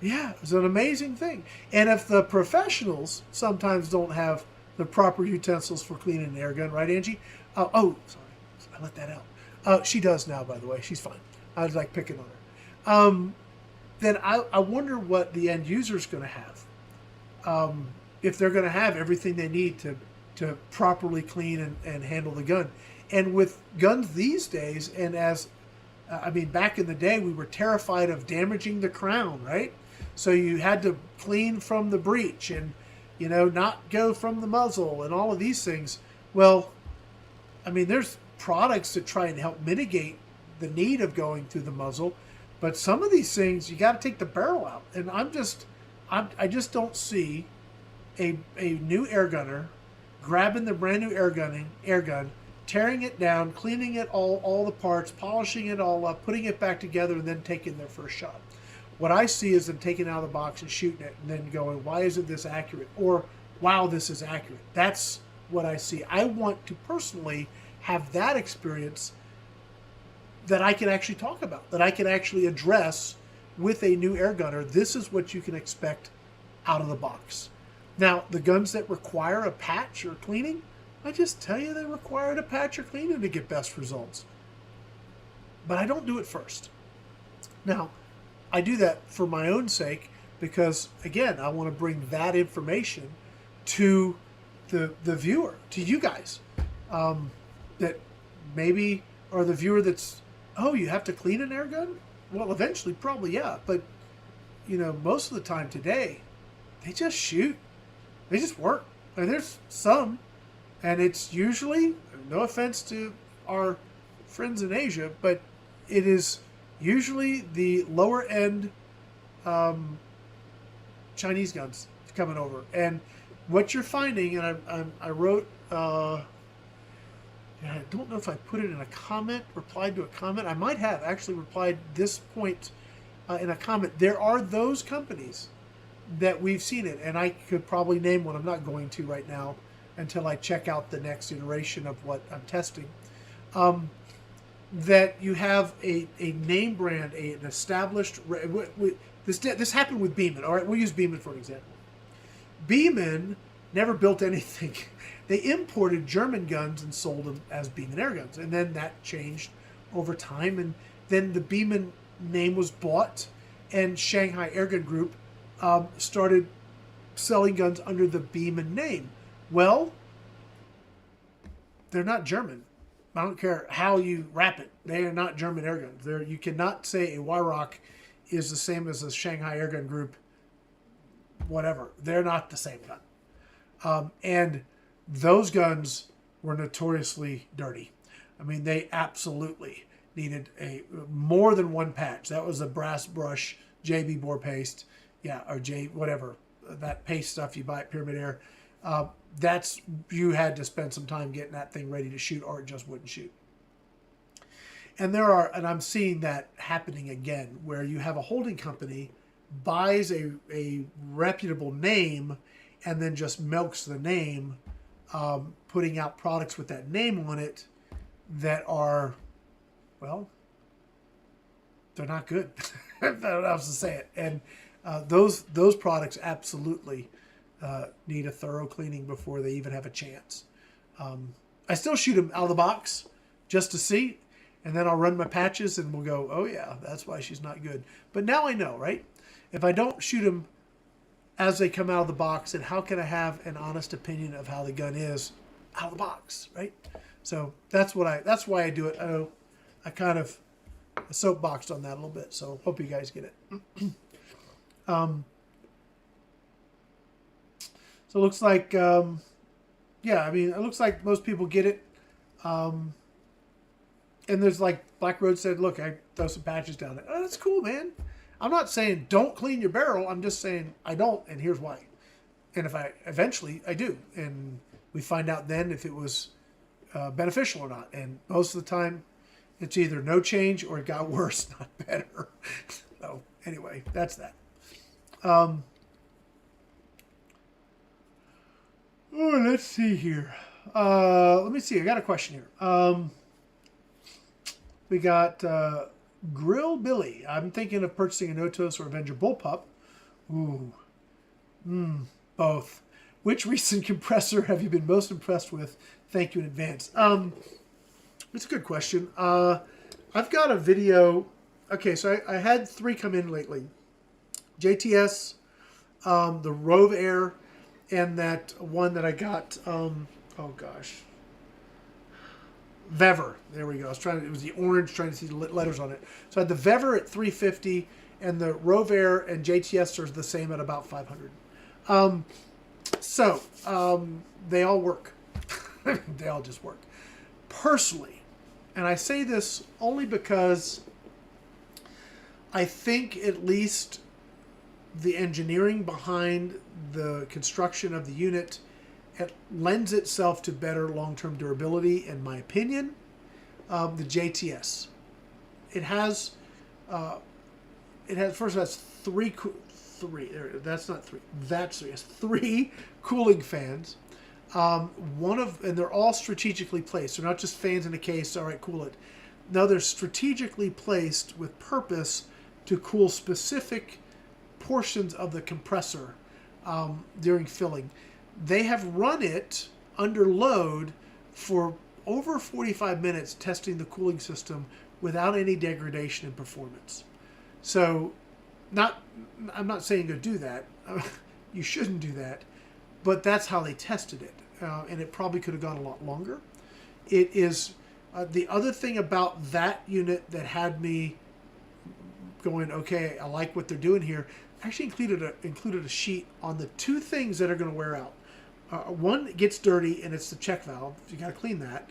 S1: Yeah, it was an amazing thing. And if the professionals sometimes don't have the proper utensils for cleaning an air gun, right, Angie? Oh, sorry, I let that out. She does now, by the way. She's fine. I was like picking on her. Then I wonder what the end user is going to have. If they're going to have everything they need to properly clean and handle the gun. And with guns these days, and back in the day, we were terrified of damaging the crown, right? So you had to clean from the breech and, not go from the muzzle and all of these things. Well, I mean, there's products that try and help mitigate the need of going through the muzzle, but some of these things you got to take the barrel out. And I just don't see a new air gunner grabbing the brand new air gun, tearing it down, cleaning it all the parts, polishing it all up, putting it back together, and then taking their first shot. What I see is them taking it out of the box and shooting it, and then going, why isn't this accurate? Or, wow, this is accurate. That's what I see. I want to personally have that experience that I can actually talk about, that I can actually address with a new air gunner. This is what you can expect out of the box. Now, the guns that require a patch or cleaning, I just tell you they require a patch or cleaning to get best results. But I don't do it first. Now, I do that for my own sake because, again, I want to bring that information to the viewer, to you guys, that maybe are the viewer that's, oh, you have to clean an air gun? Well, eventually, probably, yeah. But, most of the time today, they just shoot. They just work. And there's some, and it's usually, no offense to our friends in Asia, but it is usually the lower end Chinese guns coming over. And what you're finding, and I wrote, I don't know if I put it in a comment, replied to a comment. I might have actually replied this point in a comment. There are those companies that we've seen it, and I could probably name one. I'm not going to right now until I check out the next iteration of what I'm testing. That you have a name brand, an established. This happened with Beeman. All right, we'll use Beeman for an example. Beeman never built anything. They imported German guns and sold them as Beeman air guns, and then that changed over time. And then the Beeman name was bought, and Shanghai Airgun Group started selling guns under the Beeman name. Well, they're not German. I don't care how you wrap it. They are not German air guns. You cannot say a Wyrock is the same as a Shanghai Airgun Group, whatever. They're not the same gun. And those guns were notoriously dirty. I mean, they absolutely needed more than one patch. That was a brass brush, JB bore paste, or whatever, that paste stuff you buy at Pyramid Air. That's, you had to spend some time getting that thing ready to shoot, or it just wouldn't shoot. And I'm seeing that happening again, where you have a holding company buys a reputable name and then just milks the name, putting out products with that name on it that are, well, they're not good. I don't know how else to say it. And those products absolutely need a thorough cleaning before they even have a chance. I still shoot them out of the box just to see, and then I'll run my patches and we'll go, oh yeah, that's why she's not good. But now I know, right? If I don't shoot them as they come out of the box, then how can I have an honest opinion of how the gun is out of the box, right? So that's why I do it. I know I kind of soapboxed on that a little bit, so hope you guys get it. So it looks like, yeah, I mean, it looks like most people get it. And there's like Black Road said, look, I throw some patches down there. Oh, that's cool, man. I'm not saying don't clean your barrel. I'm just saying I don't, and here's why. And if eventually I do, and we find out then if it was beneficial or not. And most of the time, it's either no change or it got worse, not better. So anyway, that's that. Oh, let's see here. Let me see. I got a question here. We got Grill Billy. I'm thinking of purchasing a Notos or Avenger bullpup. Ooh. Both. Which recent compressor have you been most impressed with? Thank you in advance. It's a good question. I've got a video. Okay, so I had 3 come in lately. JTS, the Rove Air, and that one that I got, oh gosh, Vever. There we go. It was the orange, trying to see the letters on it. So I had the Vever at 350, and the Rove Air and JTS are the same at about 500. They all work. They all just work. Personally, and I say this only because I think at least the engineering behind the construction of the unit, it lends itself to better long-term durability, in my opinion. The JTS, it has first of all, it has three cooling fans. And they're all strategically placed. They're not just fans in a case. All right, cool it. No, they're strategically placed with purpose to cool specific portions of the compressor during filling. They have run it under load for over 45 minutes testing the cooling system without any degradation in performance. So I'm not saying go do that. You shouldn't do that. But that's how they tested it. And it probably could have gone a lot longer. It is the other thing about that unit that had me going, okay, I like what they're doing here. Actually included a sheet on the 2 things that are going to wear out. One gets dirty, and it's the check valve. You got to clean that.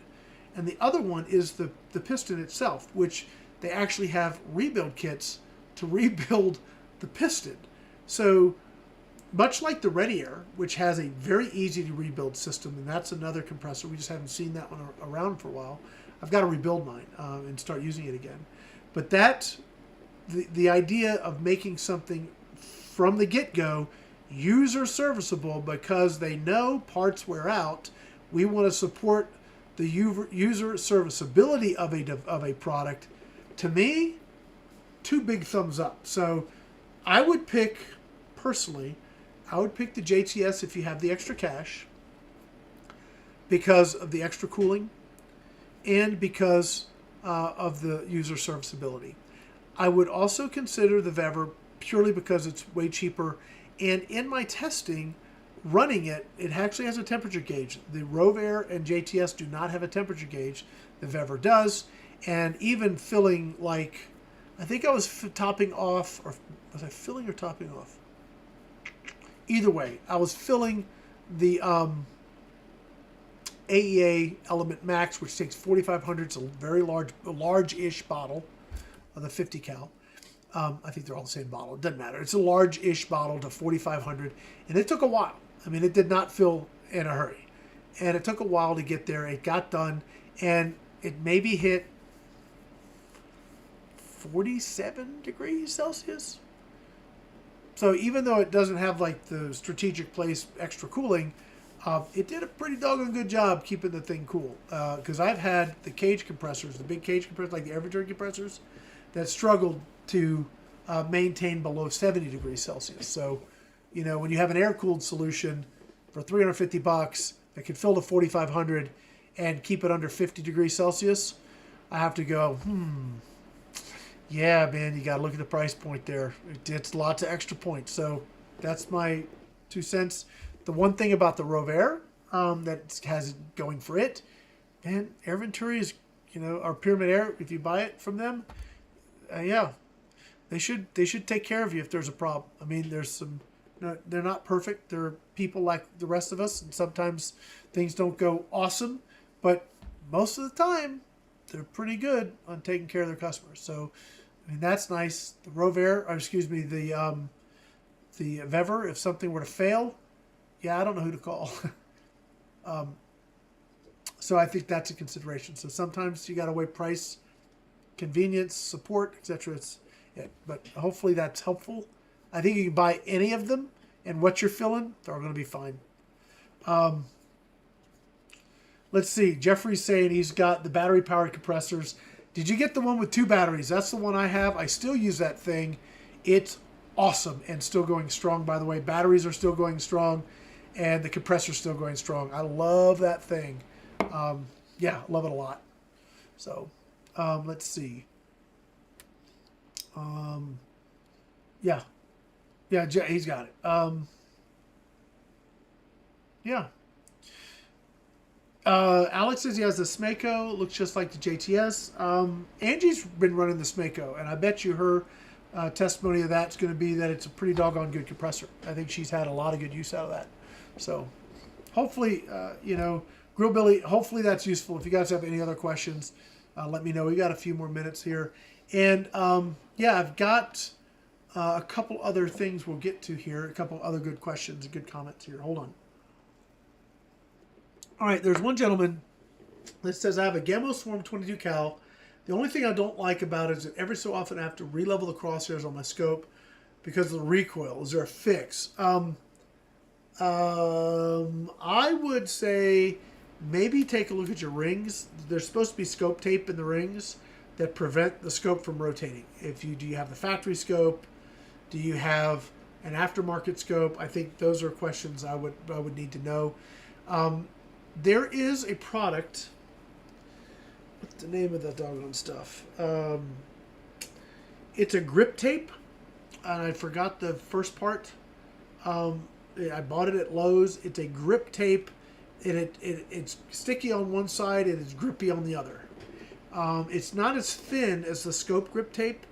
S1: And the other one is the piston itself, which they actually have rebuild kits to rebuild the piston. So much like the Ready Air, which has a very easy to rebuild system, and that's another compressor. We just haven't seen that one around for a while. I've got to rebuild mine and start using it again. But the idea of making something from the get-go user serviceable, because they know parts wear out. We want to support the user serviceability of a product. To me, 2 big thumbs up. So I would pick, personally, I would pick the JTS if you have the extra cash, because of the extra cooling and because of the user serviceability. I would also consider the Vever purely because it's way cheaper. And in my testing, running it actually has a temperature gauge. The Rove Air and JTS do not have a temperature gauge. The Vever does. And even filling, like, I think I was topping off, or was I filling or topping off? Either way, I was filling the AEA Element Max, which takes 4,500. It's a very large-ish bottle of the 50 cal. I think they're all the same bottle. It doesn't matter. It's a large-ish bottle to 4,500, and it took a while. I mean, it did not fill in a hurry, and it took a while to get there. It got done, and it maybe hit 47 degrees Celsius. So even though it doesn't have like the strategic place extra cooling, it did a pretty doggone good job keeping the thing cool. Because I've had the cage compressors, the big cage compressors, like the air return compressors, that struggled to maintain below 70 degrees Celsius. So, you know, when you have an air-cooled solution for $350 that can fill to 4,500 and keep it under 50 degrees Celsius, I have to go, yeah, man, you got to look at the price point there. It's lots of extra points. So that's my 2 cents. The one thing about the Rover that has it going for it, and Air Venturi is, you know, our Pyramid Air, if you buy it from them, yeah, they should take care of you if there's a problem. I mean, there's some, they're not perfect. They're people like the rest of us, and sometimes things don't go awesome, but most of the time they're pretty good on taking care of their customers. So, I mean, that's nice. The Rover, or excuse me, the Vever, if something were to fail, yeah, I don't know who to call. So I think that's a consideration. So sometimes you got to weigh price, convenience, support, etc. But hopefully that's helpful. I think you can buy any of them, and what you're filling, they're all going to be fine. Let's see. Jeffrey's saying he's got the battery-powered compressors. Did you get the one with 2 batteries? That's the one I have. I still use that thing. It's awesome and still going strong, by the way. Batteries are still going strong, and the compressor's still going strong. I love that thing. Yeah, love it a lot. So, let's see. Yeah, he's got it. Yeah. Alex says he has the Smeco. Looks just like the JTS. Angie's been running the Smeco, and I bet you her testimony of that's going to be that it's a pretty doggone good compressor. I think she's had a lot of good use out of that. So, hopefully, you know, Grill Billy, hopefully that's useful. If you guys have any other questions, let me know. We got a few more minutes here. And, yeah, I've got a couple other things we'll get to here, a couple other good questions and good comments here. Hold on. All right, there's one gentleman that says, I have a Gamma Swarm 22 cal. The only thing I don't like about it is that every so often I have to re-level the crosshairs on my scope because of the recoil. Is there a fix? I would say maybe take a look at your rings. There's supposed to be scope tape in the rings that prevent the scope from rotating. Do you have the factory scope? Do you have an aftermarket scope? I think those are questions I would need to know. There is a product. What's the name of the doggone stuff? It's a grip tape, and I forgot the first part. I bought it at Lowe's. It's a grip tape, and it's sticky on one side and it's grippy on the other. It's not as thin as the scope grip tape,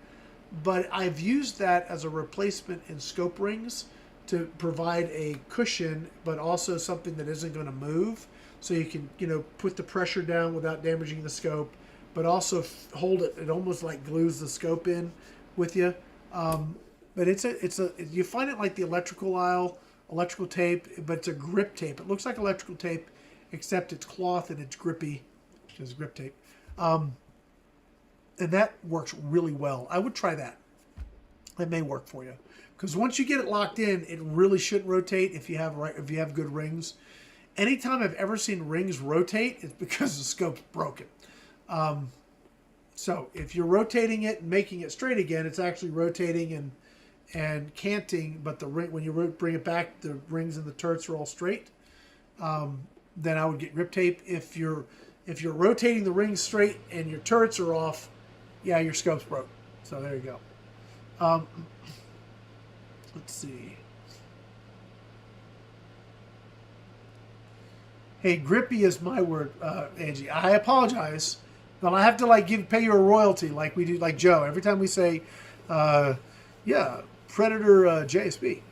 S1: but I've used that as a replacement in scope rings to provide a cushion, but also something that isn't going to move. So you can, you know, put the pressure down without damaging the scope, but also hold it. It almost like glues the scope in with you. But you find it like the electrical tape, but it's a grip tape. It looks like electrical tape, except it's cloth and it's grippy, which is grip tape. And that works really well. I would try that. It may work for you, because once you get it locked in, it really shouldn't rotate if you have good rings. Anytime I've ever seen rings rotate, it's because the scope's broken. So if you're rotating it and making it straight again, it's actually rotating and canting, but the ring, when you bring it back, the rings and the turrets are all straight. Then I would get grip tape. If you're rotating the rings straight and your turrets are off, yeah, your scope's broke. So there you go. Let's see. Hey, grippy is my word, Angie. I apologize, but I have to pay you a royalty like we do, like Joe. Every time we say, yeah, Predator JSB,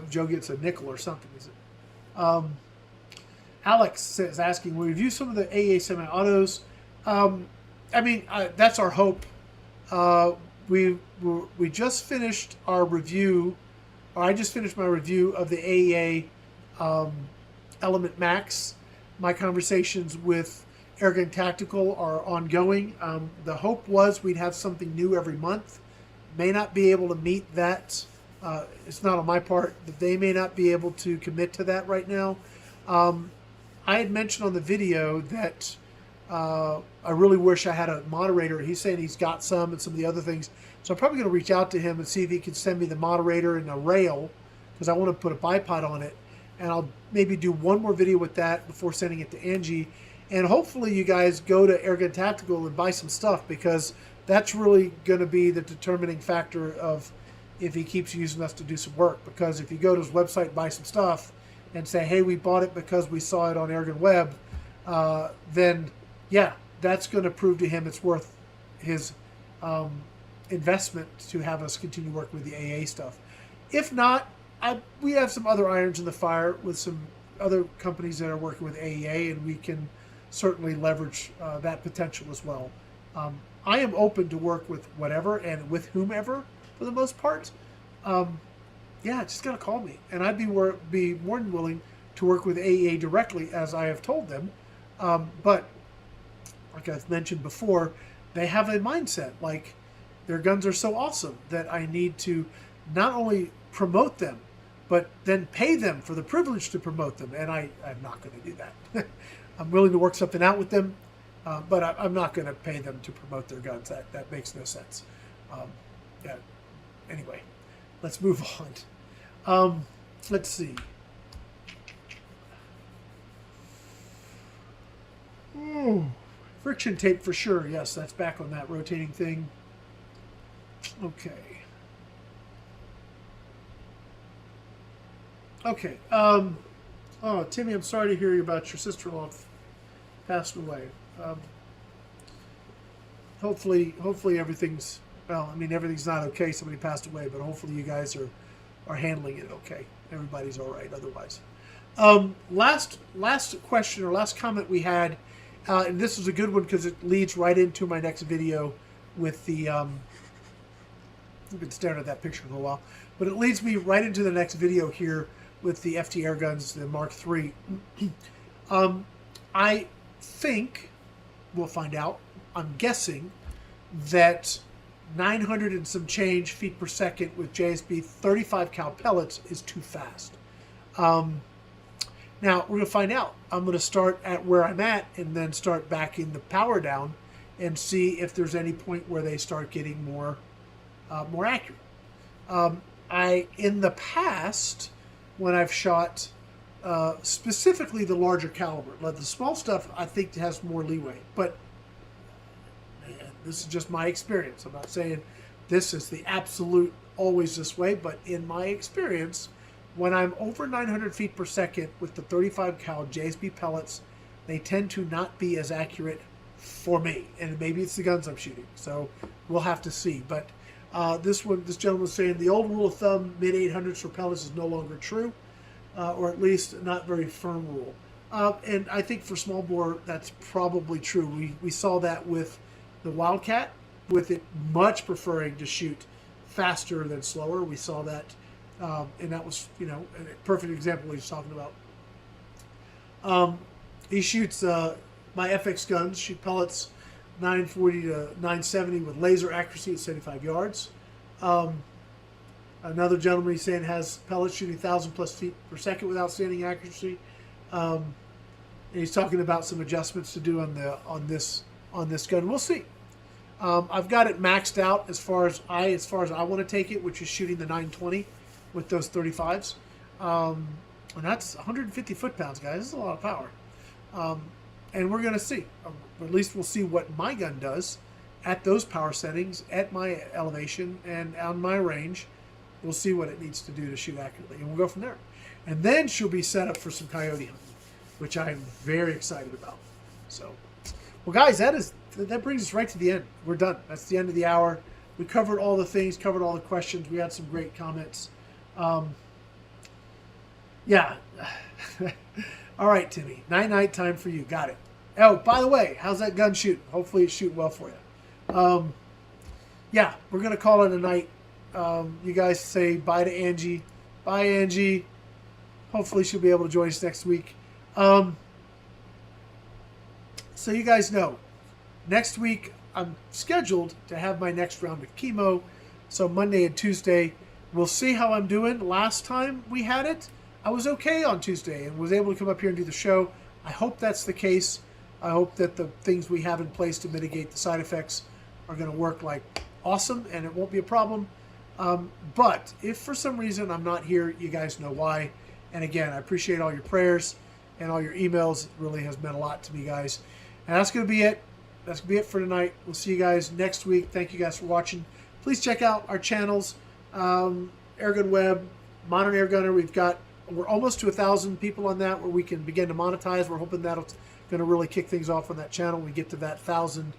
S1: Joe gets a nickel or something. Is it? Alex is asking, we review some of the AA semi-autos. I mean, that's our hope. we just finished our review, or I just finished my review of the AEA Element Max. My conversations with Airgun Tactical are ongoing. The hope was we'd have something new every month. May not be able to meet that. It's not on my part, but they may not be able to commit to that right now. I had mentioned on the video that I really wish I had a moderator. He's saying he's got some and some of the other things. So I'm probably going to reach out to him and see if he can send me the moderator and a rail, because I want to put a bipod on it. And I'll maybe do one more video with that before sending it to Angie. And hopefully you guys go to Airgun Tactical and buy some stuff, because that's really going to be the determining factor of if he keeps using us to do some work. Because if you go to his website and buy some stuff and say, hey, we bought it because we saw it on AirgunWeb, then yeah, that's going to prove to him it's worth his investment to have us continue working with the AA stuff. If not, we have some other irons in the fire with some other companies that are working with AEA, and we can certainly leverage that potential as well. I am open to work with whatever and with whomever for the most part. Yeah, just got to call me, and I'd be more than willing to work with AEA directly, as I have told them. But like I've mentioned before, they have a mindset like their guns are so awesome that I need to not only promote them, but then pay them for the privilege to promote them. And I'm not going to do that. I'm willing to work something out with them, but I'm not going to pay them to promote their guns. That makes no sense. Yeah. Anyway, let's move on. Let's see. Ooh, friction tape for sure. Yes, that's back on that rotating thing. Okay. Okay. Oh, Timmy, I'm sorry to hear about your sister-in-law passing away. Hopefully everything's, well, I mean, everything's not okay. Somebody passed away, but hopefully you guys are handling it okay. Everybody's all right otherwise. Last question or last comment we had, and this is a good one because it leads right into my next video with the, I've been staring at that picture for a while, but it leads me right into the next video here with the FT Airguns, the Mark III. I think, we'll find out, I'm guessing that 900 and some change feet per second with JSB 35 cal pellets is too fast. Now, we're going to find out. I'm going to start at where I'm at and then start backing the power down and see if there's any point where they start getting more accurate. In the past, when I've shot specifically the larger caliber, like the small stuff, I think has more leeway. But man, this is just my experience. I'm not saying this is the absolute always this way, but in my experience, when I'm over 900 feet per second with the 35 cal JSB pellets, they tend to not be as accurate for me. And maybe it's the guns I'm shooting, so we'll have to see. But this gentleman was saying the old rule of thumb, mid 800s for pellets is no longer true, or at least not very firm rule. And I think for small bore, that's probably true. We saw that with the Wildcat, with it much preferring to shoot faster than slower. We saw that, and that was, you know, a perfect example what he's talking about. He shoots my FX guns, shoot pellets 940 to 970 with laser accuracy at 75 yards. Another gentleman he's saying has pellets shooting 1,000 plus feet per second with outstanding accuracy. And he's talking about some adjustments to do on this gun. We'll see. I've got it maxed out as far as I want to take it, which is shooting the 920 with those 35s. And that's 150 foot-pounds, guys. This is a lot of power. And we're going to see. At least we'll see what my gun does at those power settings, at my elevation, and on my range. We'll see what it needs to do to shoot accurately, and we'll go from there. And then she'll be set up for some coyote hunting, which I am very excited about. So, well, guys, that brings us right to the end. We're done. That's the end of the hour. We covered all the things, covered all the questions. We had some great comments. Yeah. All right, Timmy. Night time for you. Got it. Oh, by the way, how's that gun shooting? Hopefully it's shooting well for you. yeah, we're going to call it a night. You guys say bye to Angie. Bye, Angie. Hopefully she'll be able to join us next week. So you guys know, next week I'm scheduled to have my next round of chemo. So Monday and Tuesday, we'll see how I'm doing. Last time we had it, I was okay on Tuesday and was able to come up here and do the show. I hope that's the case. I hope that the things we have in place to mitigate the side effects are going to work like awesome and it won't be a problem. But if for some reason I'm not here, you guys know why. And again, I appreciate all your prayers and all your emails. It really has meant a lot to me, guys. And that's going to be it. That's going to be it for tonight. We'll see you guys next week. Thank you guys for watching. Please check out our channels, AirgunWeb, Modern Airgunner. We're almost to 1,000 people on that where we can begin to monetize. We're hoping that's going to really kick things off on that channel. When we get to that 1,000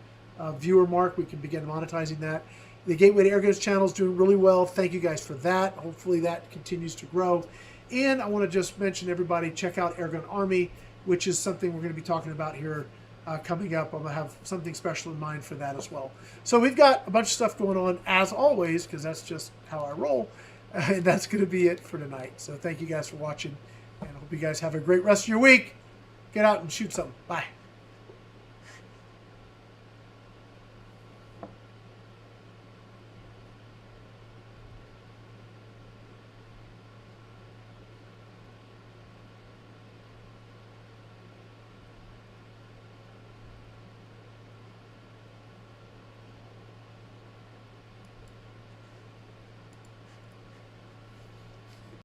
S1: viewer mark, we can begin monetizing that. The Gateway to Airguns channel is doing really well. Thank you guys for that. Hopefully that continues to grow. And I want to just mention everybody, check out Airgun Army, which is something we're going to be talking about here coming up. I'm going to have something special in mind for that as well. So we've got a bunch of stuff going on as always, because that's just how I roll. And that's going to be it for tonight. So thank you guys for watching, and I hope you guys have a great rest of your week. Get out and shoot something. Bye.